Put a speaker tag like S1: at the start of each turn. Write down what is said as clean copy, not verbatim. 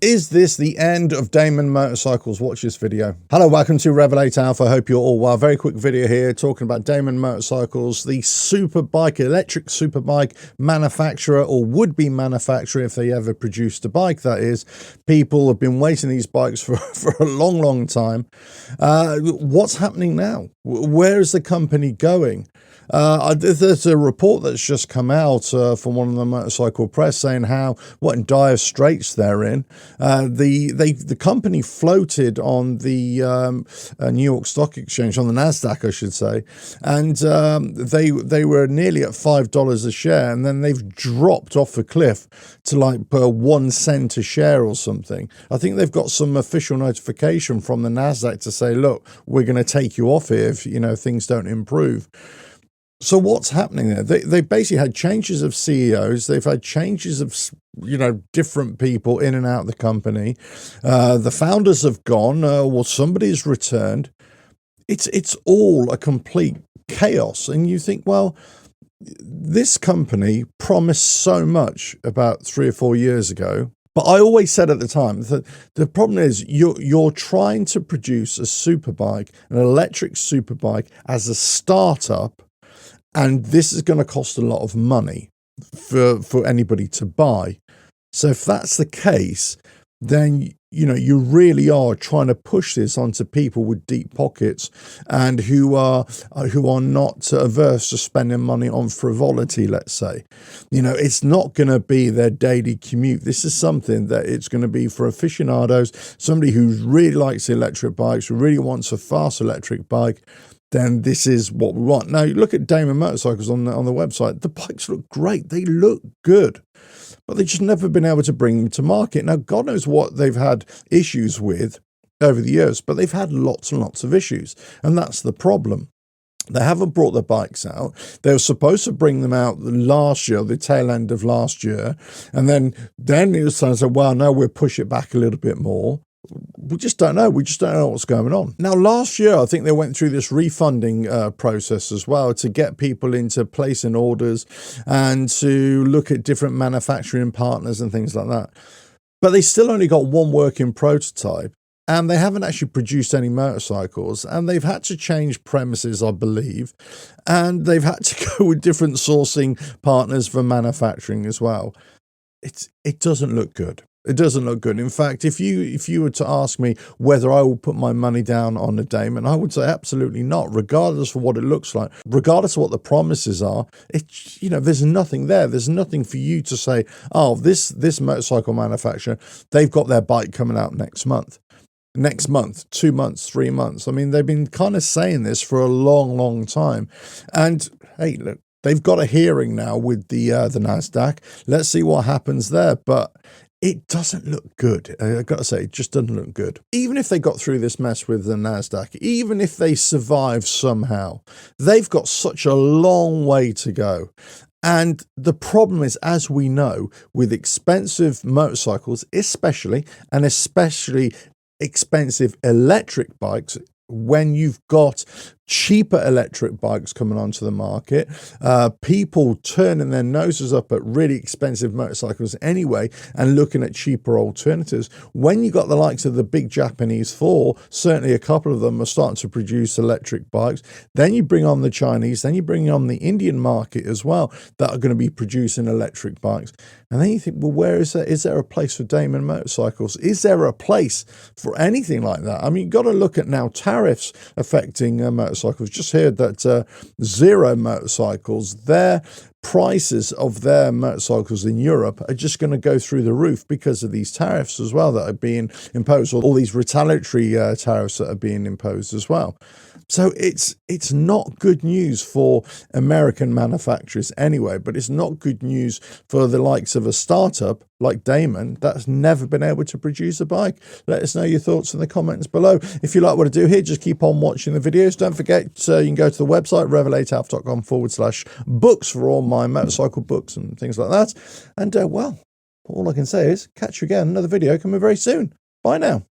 S1: Is this the end of Damon Motorcycles? Watch this video. Hello, welcome to RevelatorAlf. I hope you're all well. Very quick video here talking about Damon Motorcycles, the superbike, electric superbike manufacturer, or would-be manufacturer if they ever produced a bike, that is. People have been waiting these bikes for a long time. What's happening now? Where is the company going? There's a report that's just come out from one of the motorcycle press saying what in dire straits they're in. The company floated on the New York Stock Exchange, on the Nasdaq, I should say, and they were nearly at $5 a share, and then they've dropped off a cliff to like 1 cent a share or something. I think they've got some official notification from the Nasdaq to say, look, we're going to take you off here if things don't improve. So what's happening there? They basically had changes of CEOs. They've had changes of, different people in and out of the company. The founders have gone. Somebody's returned. It's all a complete chaos. And you think, well, this company promised so much about 3 or 4 years ago. But I always said at the time that the problem is you're trying to produce a superbike, an electric superbike, as a startup. And this is going to cost a lot of money for anybody to buy. So if that's the case, then, you really are trying to push this onto people with deep pockets and who are not averse to spending money on frivolity, let's say. It's not going to be their daily commute. This is something that it's going to be for aficionados, somebody who really likes electric bikes, who really wants a fast electric bike. Then this is what we want. Now, you look at Damon Motorcycles on the website. The bikes look great. They look good. But they've just never been able to bring them to market. Now, God knows what they've had issues with over the years, but they've had lots and lots of issues. And that's the problem. They haven't brought the bikes out. They were supposed to bring them out last year, the tail end of last year. And then it was time to say, well, no, we'll push it back a little bit more. We just don't know. We just don't know what's going on. Now, last year, I think they went through this refunding process as well to get people into placing orders and to look at different manufacturing partners and things like that. But they still only got one working prototype, and they haven't actually produced any motorcycles, and they've had to change premises, I believe, and they've had to go with different sourcing partners for manufacturing as well. It doesn't look good. It doesn't look good. In fact, if you were to ask me whether I will put my money down on a Damon, I would say absolutely not, regardless of what it looks like, regardless of what the promises are. There's nothing there. There's nothing for you to say, oh, this motorcycle manufacturer, they've got their bike coming out next month, 2 months, 3 months. I mean, they've been kind of saying this for a long time. And hey, look, they've got a hearing now with the Nasdaq. Let's see what happens there. But it doesn't look good. I've got to say, it just doesn't look good. Even if they got through this mess with the Nasdaq, even if they survive somehow, they've got such a long way to go. And the problem is, as we know, with expensive motorcycles, especially expensive electric bikes, when you've got cheaper electric bikes coming onto the market, people turning their noses up at really expensive motorcycles anyway and looking at cheaper alternatives. When you got the likes of the big Japanese four, certainly a couple of them are starting to produce electric bikes. Then you bring on the Chinese, then you bring on the Indian market as well that are going to be producing electric bikes. And then you think, well, where is there? Is there a place for Damon Motorcycles? Is there a place for anything like that? I mean, you've got to look at now tariffs affecting motorcycles. Just heard that Zero Motorcycles, their prices of their motorcycles in Europe are just going to go through the roof because of these tariffs as well that are being imposed, or all these retaliatory tariffs that are being imposed as well. So it's not good news for American manufacturers anyway, but it's not good news for the likes of a startup like Damon that's never been able to produce a bike. Let us know your thoughts in the comments below. If you like what I do here, just keep on watching the videos. Don't forget, you can go to the website, RevelatorAlf.com/books for all my motorcycle books and things like that. And, well, all I can say is catch you again. Another video coming very soon. Bye now.